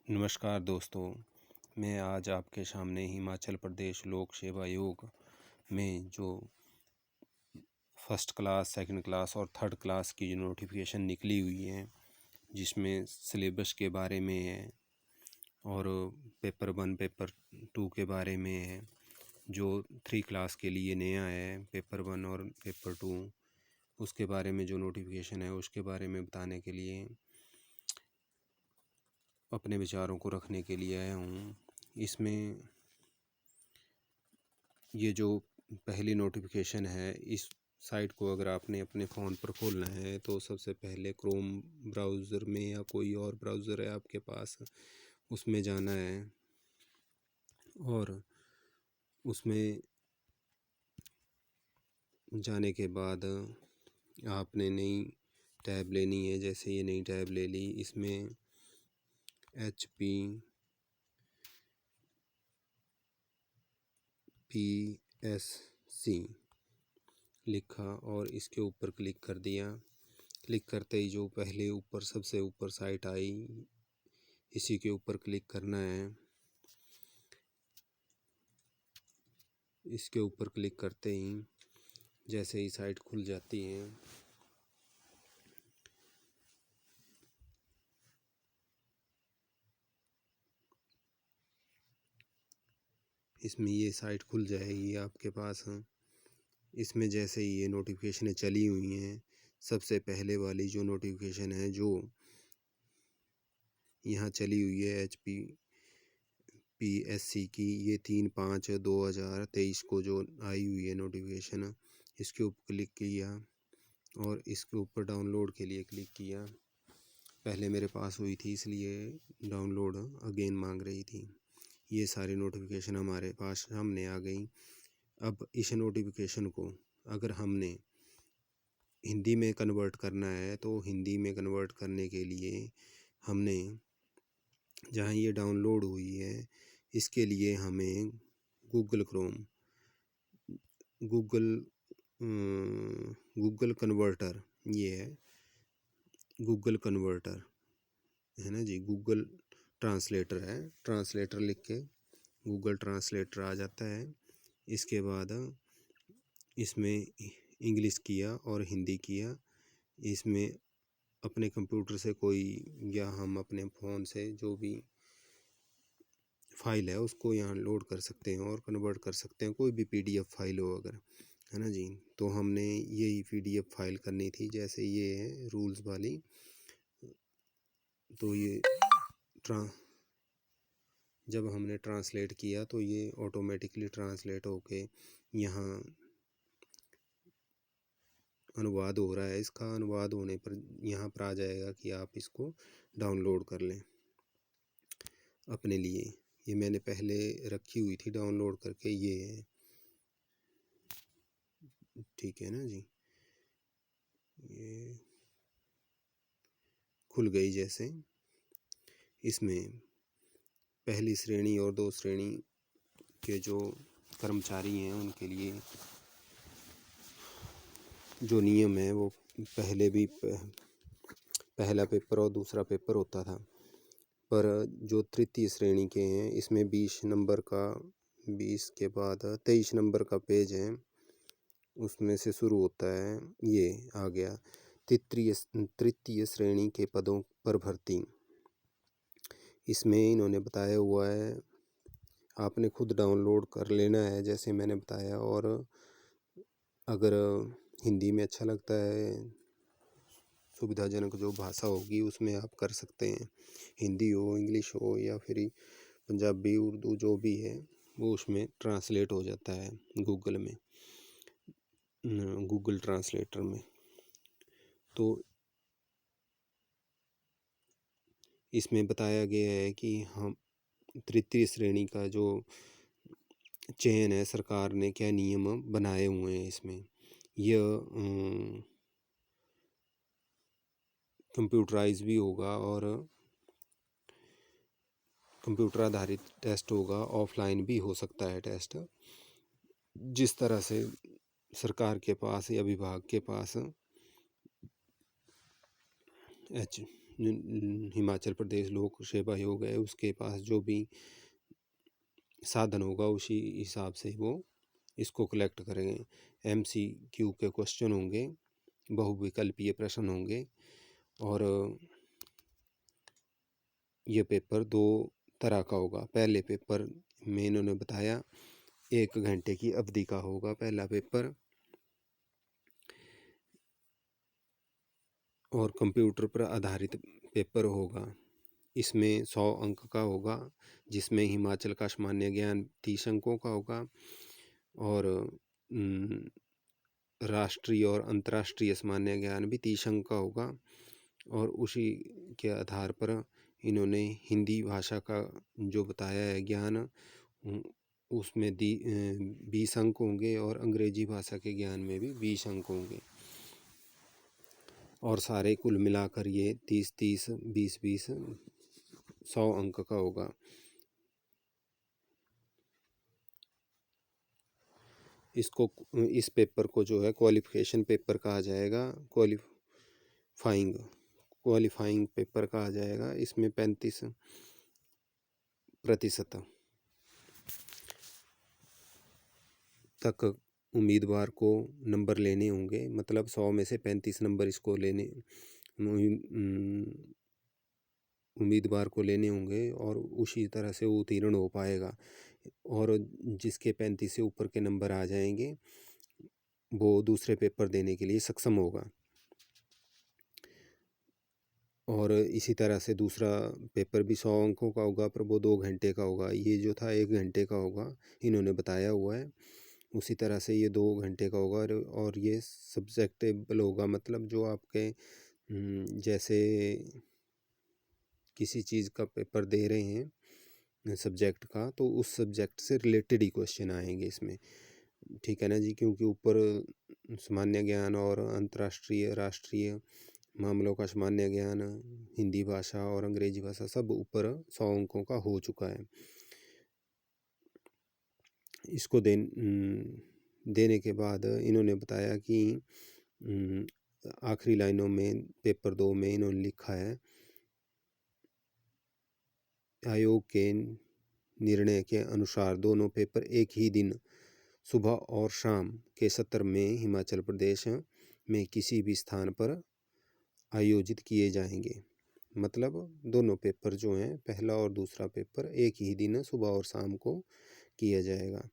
नमस्कार दोस्तों, मैं आज आपके सामने हिमाचल प्रदेश लोक सेवा आयोग में जो फर्स्ट क्लास, सेकंड क्लास और थर्ड क्लास की जो नोटिफिकेशन निकली हुई है, जिसमें सिलेबस के बारे में है और पेपर 1 पेपर 2 के बारे में है। जो 3 क्लास के लिए नया है, पेपर 1 और पेपर 2, उसके बारे में जो नोटिफिकेशन है उसके बारे में बताने के लिए अपने विचारों को रखने के लिए आया हूँ। इसमें ये जो पहली नोटिफिकेशन है, इस साइट को अगर आपने अपने फ़ोन पर खोलना है तो सबसे पहले क्रोम ब्राउज़र में या कोई और ब्राउज़र है आपके पास, उसमें जाना है और उसमें जाने के बाद आपने नई टैब लेनी है। जैसे ये नई टैब ले ली, इसमें HPPSC लिखा और इसके ऊपर क्लिक कर दिया। क्लिक करते ही जो पहले ऊपर सबसे ऊपर साइट आई, इसी के ऊपर क्लिक करना है। इसके ऊपर क्लिक करते ही जैसे ही साइट खुल जाती है, इसमें ये साइट खुल जाएगी आपके पास। इसमें जैसे ही ये नोटिफिकेशनें चली हुई हैं, सबसे पहले वाली जो नोटिफिकेशन है जो यहाँ चली हुई है HPPSC की, ये 3/5/2023 को जो आई हुई है नोटिफिकेशन, इसके ऊपर क्लिक किया और इसके ऊपर डाउनलोड के लिए क्लिक किया। पहले मेरे पास हुई थी इसलिए डाउनलोड अगेन मांग रही थी। ये सारी नोटिफिकेशन हमारे पास सामने आ गई। अब इस नोटिफिकेशन को अगर हमने हिंदी में कन्वर्ट करना है तो हिंदी में कन्वर्ट करने के लिए हमने जहाँ ये डाउनलोड हुई है, इसके लिए हमें गूगल कन्वर्टर, ये है गूगल कन्वर्टर, है ना जी। गूगल ट्रांसलेटर है, ट्रांसलेटर लिख के गूगल ट्रांसलेटर आ जाता है। इसके बाद इसमें इंग्लिश किया और हिंदी किया। इसमें अपने कंप्यूटर से कोई या हम अपने फ़ोन से जो भी फाइल है उसको यहाँ लोड कर सकते हैं और कन्वर्ट कर सकते हैं, कोई भी PDF फाइल हो अगर, है ना जी। तो हमने यही PDF फाइल करनी थी। जैसे ये है रूल्स वाली, तो ये जब हमने ट्रांसलेट किया तो ये ऑटोमेटिकली ट्रांसलेट होके यहाँ अनुवाद हो रहा है। इसका अनुवाद होने पर यहाँ पर आ जाएगा कि आप इसको डाउनलोड कर लें अपने लिए। ये मैंने पहले रखी हुई थी डाउनलोड करके, ये है, ठीक है ना जी। ये खुल गई। जैसे इसमें पहली श्रेणी और 2 श्रेणी के जो कर्मचारी हैं उनके लिए जो नियम है वो पहले भी पहला पेपर और दूसरा पेपर होता था, पर जो तृतीय श्रेणी के हैं इसमें 20 नंबर का, 20 के बाद 23 नंबर का पेज है, उसमें से शुरू होता है। ये आ गया तृतीय श्रेणी के पदों पर भर्ती। इसमें इन्होंने बताया हुआ है, आपने खुद डाउनलोड कर लेना है जैसे मैंने बताया। और अगर हिंदी में अच्छा लगता है, सुविधाजनक जो भाषा होगी उसमें आप कर सकते हैं। हिंदी हो, इंग्लिश हो या फिर पंजाबी, उर्दू जो भी है वो उसमें ट्रांसलेट हो जाता है गूगल ट्रांसलेटर में। तो इसमें बताया गया है कि हम तृतीय श्रेणी का जो चयन है, सरकार ने क्या नियम बनाए हुए हैं इसमें। यह कंप्यूटराइज भी होगा और कंप्यूटर आधारित टेस्ट होगा, ऑफलाइन भी हो सकता है टेस्ट। जिस तरह से सरकार के पास या विभाग के पास हिमाचल प्रदेश लोक सेवा आयोग है उसके पास जो भी साधन होगा उसी हिसाब से वो इसको कलेक्ट करेंगे। MCQ के क्वेश्चन होंगे, बहुविकल्पीय प्रश्न होंगे और ये पेपर 2 तरह का होगा। पहले पेपर में इन्होंने बताया 1 घंटे की अवधि का होगा पहला पेपर और कंप्यूटर पर आधारित पेपर होगा। इसमें 100 अंक का होगा, जिसमें हिमाचल का सामान्य ज्ञान 30 अंकों का होगा और राष्ट्रीय और अंतर्राष्ट्रीय सामान्य ज्ञान भी 30 अंक का होगा। और उसी के आधार पर इन्होंने हिंदी भाषा का जो बताया है ज्ञान उसमें 20 अंक होंगे और अंग्रेजी भाषा के ज्ञान में भी 20 अंक होंगे और सारे कुल मिलाकर ये 30-30, 20-20, 100 अंक का होगा। इस पेपर को जो है क्वालिफिकेशन पेपर कहा जाएगा, क्वालिफाइंग पेपर कहा जाएगा। इसमें 35% तक उम्मीदवार को नंबर लेने होंगे, मतलब 100 में से 35 नंबर इसको लेने उम्मीदवार को लेने होंगे और उसी तरह से वो उत्तीर्ण हो पाएगा। और जिसके 35 से ऊपर के नंबर आ जाएंगे वो दूसरे पेपर देने के लिए सक्षम होगा। और इसी तरह से दूसरा पेपर भी 100 अंकों का होगा, पर वो 2 घंटे का होगा। ये जो था 1 घंटे का होगा, इन्होंने बताया हुआ है। उसी तरह से ये 2 घंटे का होगा और ये सब्जेक्टेबल होगा, मतलब जो आपके जैसे किसी चीज़ का पेपर दे रहे हैं सब्जेक्ट का, तो उस सब्जेक्ट से रिलेटेड ही क्वेश्चन आएंगे इसमें, ठीक है ना जी। क्योंकि ऊपर सामान्य ज्ञान और अंतर्राष्ट्रीय राष्ट्रीय मामलों का सामान्य ज्ञान, हिंदी भाषा और अंग्रेजी भाषा सब ऊपर 100 अंकों का हो चुका है। इसको देने के बाद इन्होंने बताया कि आखिरी लाइनों में पेपर 2 में इन्होंने लिखा है, आयोग के निर्णय के अनुसार दोनों पेपर एक ही दिन सुबह और शाम के सत्र में हिमाचल प्रदेश में किसी भी स्थान पर आयोजित किए जाएंगे। मतलब दोनों पेपर जो हैं, पहला और दूसरा पेपर एक ही दिन सुबह और शाम को किया जाएगा,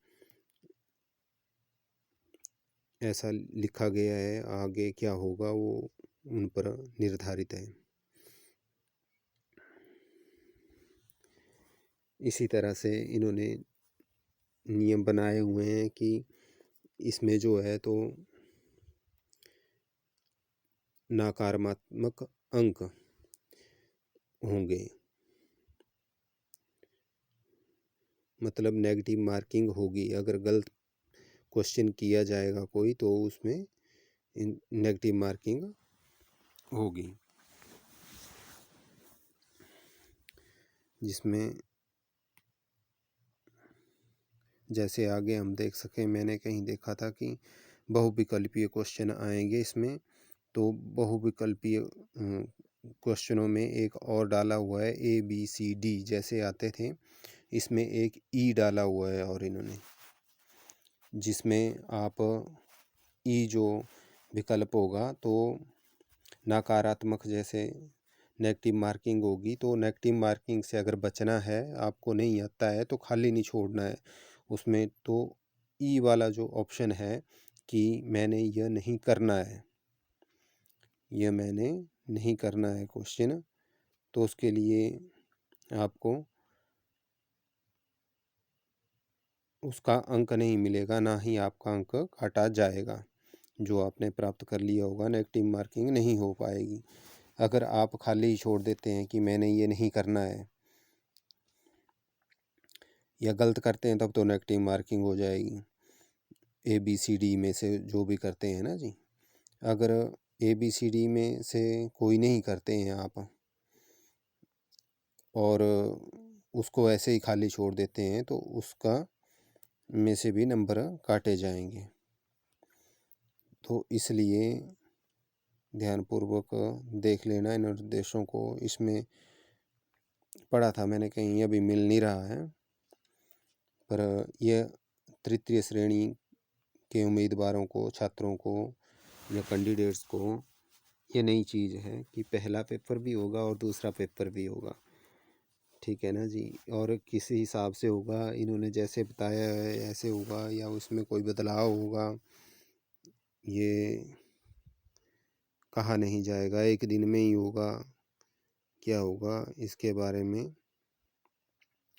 ऐसा लिखा गया है। आगे क्या होगा वो उन पर निर्धारित है। इसी तरह से इन्होंने नियम बनाए हुए हैं कि इसमें जो है तो नकारात्मक अंक होंगे, मतलब नेगेटिव मार्किंग होगी। अगर गलत क्वेश्चन किया जाएगा कोई तो उसमें नेगेटिव मार्किंग होगी, जिसमें जैसे आगे हम देख सकें, मैंने कहीं देखा था कि बहुविकल्पीय क्वेश्चन आएंगे इसमें। तो बहुविकल्पीय क्वेश्चनों में एक और डाला हुआ है, ABCD जैसे आते थे, इसमें एक E डाला हुआ है और इन्होंने, जिसमें आप E जो विकल्प होगा तो नकारात्मक जैसे नेगेटिव मार्किंग होगी, तो नेगेटिव मार्किंग से अगर बचना है, आपको नहीं आता है तो खाली नहीं छोड़ना है उसमें। तो ई वाला जो ऑप्शन है कि मैंने यह नहीं करना है, यह मैंने नहीं करना है क्वेश्चन, तो उसके लिए आपको उसका अंक नहीं मिलेगा, ना ही आपका अंक काटा जाएगा। जो आपने प्राप्त कर लिया होगा नेगेटिव मार्किंग नहीं हो पाएगी। अगर आप खाली ही छोड़ देते हैं कि मैंने ये नहीं करना है या गलत करते हैं, तब तो नेगेटिव मार्किंग हो जाएगी। ABCD में से जो भी करते हैं ना जी, अगर ABCD में से कोई नहीं करते हैं आप और उसको ऐसे ही खाली छोड़ देते हैं, तो उसका में से भी नंबर काटे जाएंगे। तो इसलिए ध्यानपूर्वक देख लेना इन निर्देशों को। इसमें पढ़ा था मैंने, कहीं अभी मिल नहीं रहा है, पर यह तृतीय श्रेणी के उम्मीदवारों को, छात्रों को या कैंडिडेट्स को ये नई चीज़ है कि पहला पेपर भी होगा और दूसरा पेपर भी होगा। ठीक है ना जी। और किस हिसाब से होगा, इन्होंने जैसे बताया है ऐसे होगा या उसमें कोई बदलाव होगा, ये कहा नहीं जाएगा। एक दिन में ही होगा, क्या होगा इसके बारे में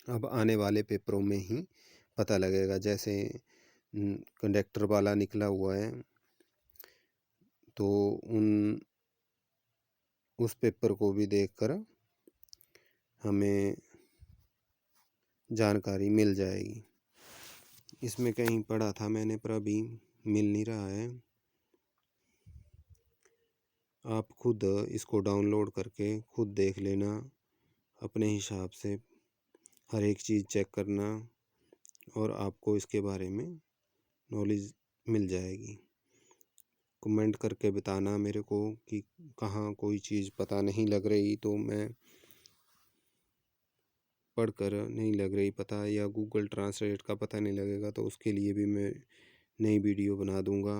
अब आने वाले पेपरों में ही पता लगेगा। जैसे कंडक्टर वाला निकला हुआ है, तो उस पेपर को भी देखकर हमें जानकारी मिल जाएगी। इसमें कहीं पढ़ा था मैंने, पर अभी मिल नहीं रहा है। आप खुद इसको डाउनलोड करके खुद देख लेना, अपने हिसाब से हर एक चीज़ चेक करना और आपको इसके बारे में नॉलेज मिल जाएगी। कमेंट करके बताना मेरे को कि कहाँ कोई चीज़ पता नहीं लग रही, तो मैं पढ़कर नहीं लग रही पता, या गूगल ट्रांसलेट का पता नहीं लगेगा, तो उसके लिए भी मैं नई वीडियो बना दूँगा,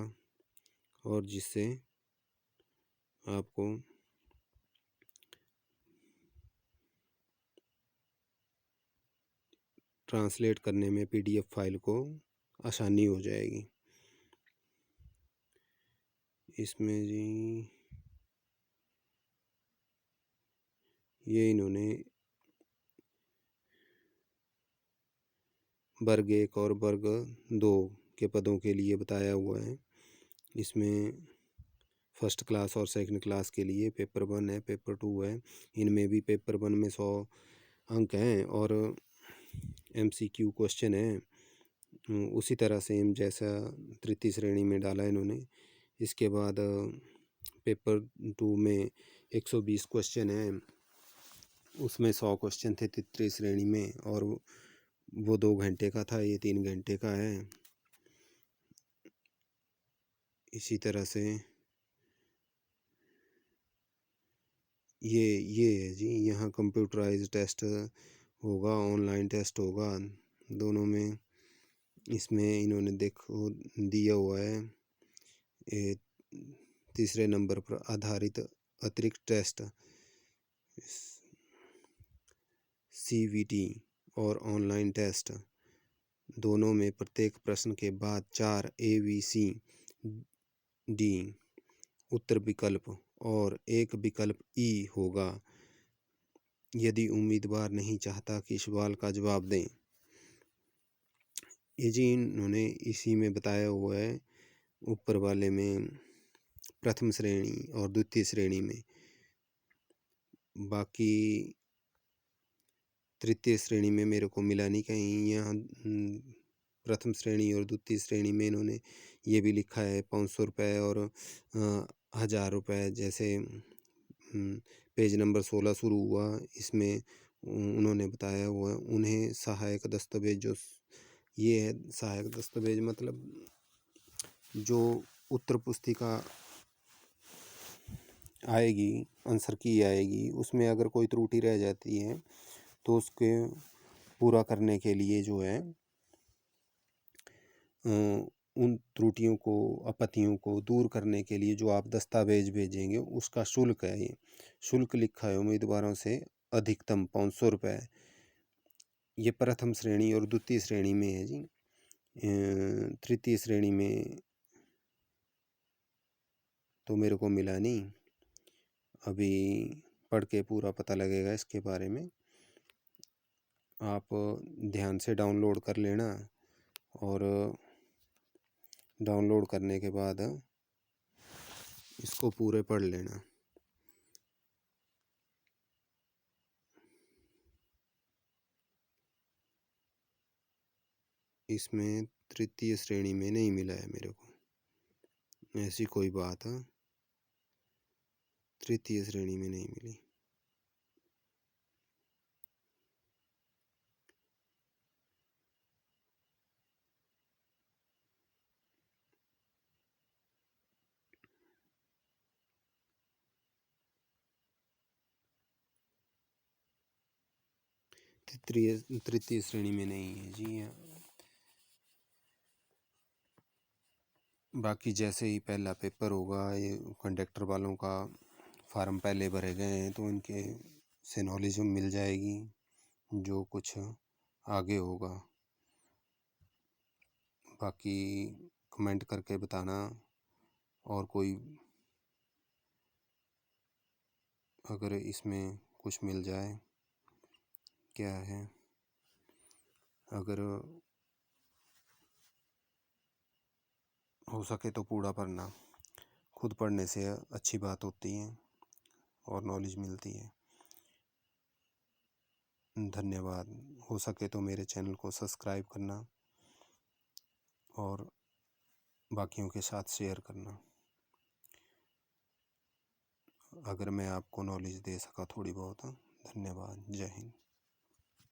और जिससे आपको ट्रांसलेट करने में PDF फाइल को आसानी हो जाएगी। इसमें जी ये इन्होंने वर्ग 1 और वर्ग 2 के पदों के लिए बताया हुआ है। इसमें फर्स्ट क्लास और सेकंड क्लास के लिए पेपर 1 है, पेपर 2 है। इनमें भी पेपर 1 में 100 अंक हैं और MCQ क्वेश्चन है। उसी तरह सेम जैसा तृतीय श्रेणी में डाला इन्होंने। इसके बाद पेपर 2 में 120 क्वेश्चन है, उसमें 100 क्वेश्चन थे तृतीय श्रेणी में, और वो 2 घंटे का था, ये 3 घंटे का है। इसी तरह से ये है जी, यहाँ कंप्यूटराइज टेस्ट होगा, ऑनलाइन टेस्ट होगा, दोनों में। इसमें इन्होंने देखो दिया हुआ है, ये तीसरे नंबर पर आधारित अतिरिक्त टेस्ट CVT और ऑनलाइन टेस्ट, दोनों में प्रत्येक प्रश्न के बाद 4 ABCD उत्तर विकल्प और एक विकल्प E होगा, यदि उम्मीदवार नहीं चाहता कि सवाल का जवाब दें। ये जी इन्होंने इसी में बताया हुआ है, ऊपर वाले में प्रथम श्रेणी और द्वितीय श्रेणी में। बाकी तृतीय श्रेणी में मेरे को मिला नहीं कहीं। यहाँ प्रथम श्रेणी और द्वितीय श्रेणी में इन्होंने ये भी लिखा है 500 रुपये और 1000 रुपये। जैसे पेज नंबर 16 शुरू हुआ, इसमें उन्होंने बताया हुआ है उन्हें सहायक दस्तावेज, जो ये है सहायक दस्तावेज मतलब जो उत्तर पुस्तिका आएगी, आंसर की आएगी, उसमें अगर कोई त्रुटि रह जाती है तो उसके पूरा करने के लिए जो है उन त्रुटियों को, आपत्तियों को दूर करने के लिए जो आप दस्तावेज भेजेंगे उसका शुल्क है। ये शुल्क लिखा है उम्मीदवारों से अधिकतम 500 रुपये। ये प्रथम श्रेणी और द्वितीय श्रेणी में है जी। तृतीय श्रेणी में तो मेरे को मिला नहीं, अभी पढ़ के पूरा पता लगेगा इसके बारे में। आप ध्यान से डाउनलोड कर लेना, और डाउनलोड करने के बाद इसको पूरे पढ़ लेना। इसमें तृतीय श्रेणी में नहीं मिला है मेरे को, ऐसी कोई बात है, तृतीय श्रेणी में नहीं मिली। तृतीय श्रेणी में नहीं है जी। बाकी जैसे ही पहला पेपर होगा, ये कंडक्टर वालों का फार्म पहले भरे गए हैं तो इनके से नॉलेज मिल जाएगी जो कुछ आगे होगा। बाकी कमेंट करके बताना, और कोई अगर इसमें कुछ मिल जाए क्या है, अगर हो सके तो पूरा पढ़ना। खुद पढ़ने से अच्छी बात होती है और नॉलेज मिलती है। धन्यवाद। हो सके तो मेरे चैनल को सब्सक्राइब करना और बाकियों के साथ शेयर करना। अगर मैं आपको नॉलेज दे सका थोड़ी बहुत। धन्यवाद। जय हिंद।